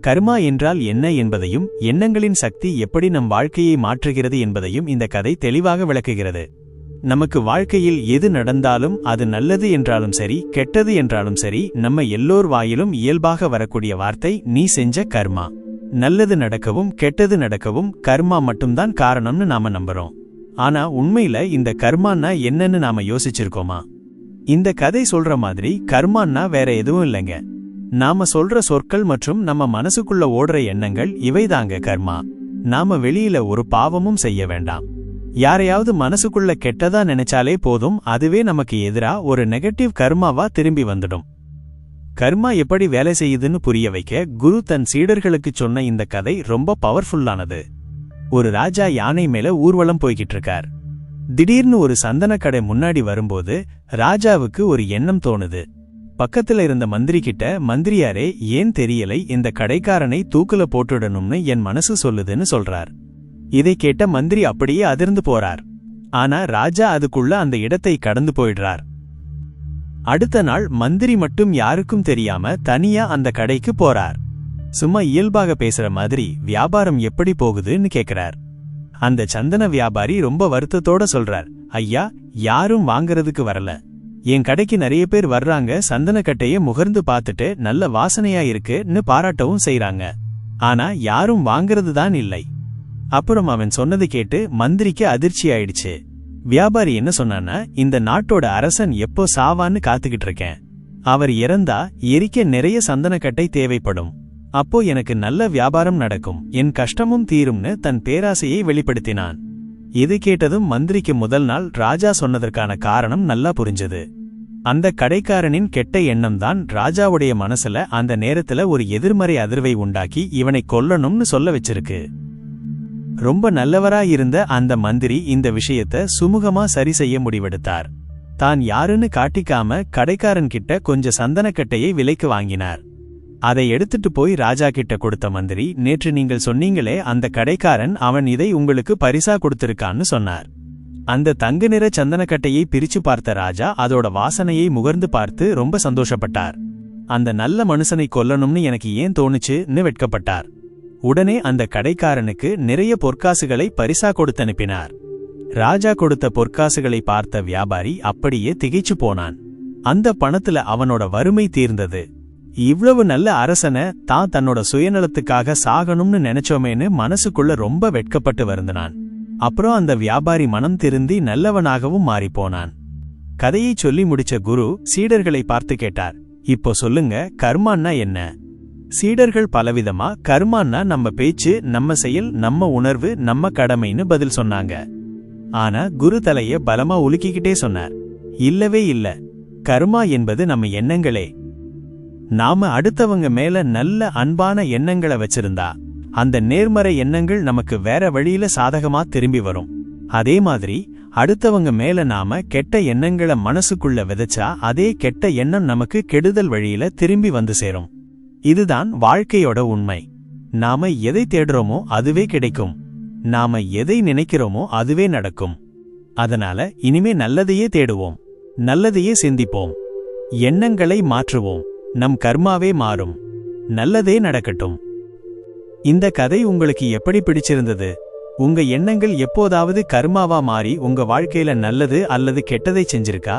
கர்மா என்றால் என்ன என்பதையும் எண்ணங்களின் சக்தி எப்படி நம் வாழ்க்கையை மாற்றுகிறது என்பதையும் இந்த கதை தெளிவாக விளக்குகிறது. நமக்கு வாழ்க்கையில் எது நடந்தாலும் அது நல்லது என்றாலும் சரி கெட்டது என்றாலும் சரி நம்ம எல்லோர் வாயிலும் இயல்பாக வரக்கூடிய வார்த்தை நீ செஞ்ச கர்மா. நல்லது நடக்கவும் கெட்டது நடக்கவும் கர்மா மட்டும்தான் காரணம்னு நாம நம்புறோம். ஆனா உண்மையில இந்த கர்மான்னா என்னன்னு நாம யோசிச்சிருக்கோமா? இந்த கதை சொல்ற மாதிரி கர்மான்னா வேற எதுவும் இல்லைங்க. நாம சொல்ற சொற்கள் மற்றும் நம்ம மனசுக்குள்ள ஓடுற எண்ணங்கள் இவைதாங்க கர்மா. நாம வெளியில ஒரு பாவமும் செய்ய வேண்டாம். யாரையாவது மனசுக்குள்ள கெட்டதா நினைச்சாலே போதும், அதுவே நமக்கு எதிரா ஒரு நெகட்டிவ் கர்மாவா திரும்பி வந்துடும். கர்மா எப்படி வேலை செய்யுதுன்னு புரிய வைக்க குரு தன் சீடர்களுக்கு சொன்ன இந்த கதை ரொம்ப பவர்ஃபுல்லானது. ஒரு ராஜா யானை மேல ஊர்வலம் போய்கிட்டு இருக்கார். திடீர்னு ஒரு சந்தன கடை முன்னாடி வரும்போது ராஜாவுக்கு ஒரு எண்ணம் தோணுது. பக்கத்துல இருந்த மந்திரி கிட்ட, மந்திரியாரே ஏன் தெரியலை, இந்த கடைக்காரனை தூக்குல போட்டுடணும்னு என் மனசு சொல்லுதுன்னு சொல்றார். இதை கேட்ட மந்திரி அப்படியே அதிர்ந்து போறார். ஆனா ராஜா அதுக்குள்ள அந்த இடத்தை கடந்து போயிடுறார். அடுத்த நாள் மந்திரி மட்டும் யாருக்கும் தெரியாம தனியா அந்த கடைக்கு போறார். சும்மா இயல்பாக பேசுற மாதிரி வியாபாரம் எப்படி போகுதுன்னு கேக்குறார். அந்த சந்தன வியாபாரி ரொம்ப வருத்தத்தோட சொல்றார், ஐயா யாரும் வாங்கறதுக்கு வரல. என் கடைக்கு நிறைய பேர் வர்றாங்க, சந்தனக்கட்டைய முகர்ந்து பார்த்துட்டு நல்ல வாசனையா இருக்குன்னு பாராட்டவும் செய்றாங்க. ஆனா யாரும் வாங்கறது தான் இல்லை. அப்புறம் அவன் சொன்னது கேட்டு மந்திரிக்கு அதிர்ச்சி ஆயிடுச்சு. வியாபாரி என்ன சொன்னான்னா, இந்த நாட்டோட அரசன் எப்போ சாவான்னு காத்துக்கிட்டு இருக்கேன். அவர் இறந்தா எரிக்க நிறைய சந்தனக்கட்டை தேவைப்படும். அப்போ எனக்கு நல்ல வியாபாரம் நடக்கும், என் கஷ்டமும் தீரும்னு தன் பேராசையை வெளிப்படுத்தினான். இது கேட்டதும் மந்திரிக்கு முதல் நாள் ராஜா சொன்னதற்கான காரணம் நல்லா புரிஞ்சது. அந்த கடைக்காரனின் கெட்ட எண்ணம் தான் ராஜாவுடைய மனசுல அந்த நேரத்துல ஒரு எதிர்மறை அதிர்வை உண்டாக்கி இவனை கொல்லணும்னு சொல்ல வச்சிருக்கு. ரொம்ப நல்லவராயிருந்த அந்த மந்திரி இந்த விஷயத்த சுமூகமா சரி செய்ய முடிவெடுத்தார். தான் யாருன்னு காட்டிக்காம கடைக்காரன் கிட்ட கொஞ்சம் சந்தனக்கட்டையை விலைக்கு வாங்கினார். அதை எடுத்துட்டு போய் ராஜா கிட்ட கொடுத்த மந்திரி, நேற்று நீங்கள் சொன்னீங்களே அந்த கடைக்காரன், அவன் இதை உங்களுக்கு பரிசா கொடுத்திருக்கான்னு சொன்னார். அந்த தங்க நிற சந்தனக்கட்டையை பிரிச்சு பார்த்த ராஜா அதோட வாசனையை முகர்ந்து பார்த்து ரொம்ப சந்தோஷப்பட்டார். அந்த நல்ல மனுஷனை கொல்லணும்னு எனக்கு ஏன் தோணுச்சுன்னு வெட்கப்பட்டார். உடனே அந்த கடைக்காரனுக்கு நிறைய பொற்காசுகளை பரிசா கொடுத்து அனுப்பினார். ராஜா கொடுத்த பொற்காசுகளை பார்த்த வியாபாரி அப்படியே திகைச்சு போனான். அந்த பணத்துல அவனோட வறுமை தீர்ந்தது. இவ்வளவு நல்ல அரசனை தான் தன்னோட சுயநலத்துக்காக சாகணும்னு நினைச்சோமேன்னு மனசுக்குள்ள ரொம்ப வெட்கப்பட்டு வருந்தினான். அப்புறம் அந்த வியாபாரி மனம் திருந்தி நல்லவனாகவும் மாறிப்போனான். கதையை சொல்லி முடிச்ச குரு சீடர்களை பார்த்து கேட்டார், இப்போ சொல்லுங்க கர்மான்னா என்ன? சீடர்கள் பலவிதமா கர்மான்னா நம்ம பேச்சு, நம்ம செயல், நம்ம உணர்வு, நம்ம கடமைன்னு பதில் சொன்னாங்க. ஆனா குரு தலைய பலமா உலுக்கிக்கிட்டே சொன்னார், இல்லவே இல்ல, கர்மா என்பது நம்ம எண்ணங்களே. நாம அடுத்தவங்க மேல நல்ல அன்பான எண்ணங்களை வச்சிருந்தா அந்த நேர்மறை எண்ணங்கள் நமக்கு வேற வழியில சாதகமா திரும்பி வரும். அதே மாதிரி அடுத்தவங்க மேல நாம கெட்ட எண்ணங்களை மனசுக்குள்ள விதைச்சா அதே கெட்ட எண்ணம் நமக்கு கெடுதல் வழியில திரும்பி வந்து சேரும். இதுதான் வாழ்க்கையோட உண்மை. நாம எதை தேடுறோமோ அதுவே கிடைக்கும். நாம எதை நினைக்கிறோமோ அதுவே நடக்கும். அதனால இனிமே நல்லதையே தேடுவோம், நல்லதையே சிந்திப்போம், எண்ணங்களை மாற்றுவோம். நம் கர்மாவே மாறும். நல்லதே நடக்கட்டும். இந்த கதை உங்களுக்கு எப்படி பிடிச்சிருந்தது? உங்க எண்ணங்கள் எப்போதாவது கர்மாவா மாறி உங்க வாழ்க்கையில நல்லது அல்லது கெட்டதை செஞ்சிருக்கா?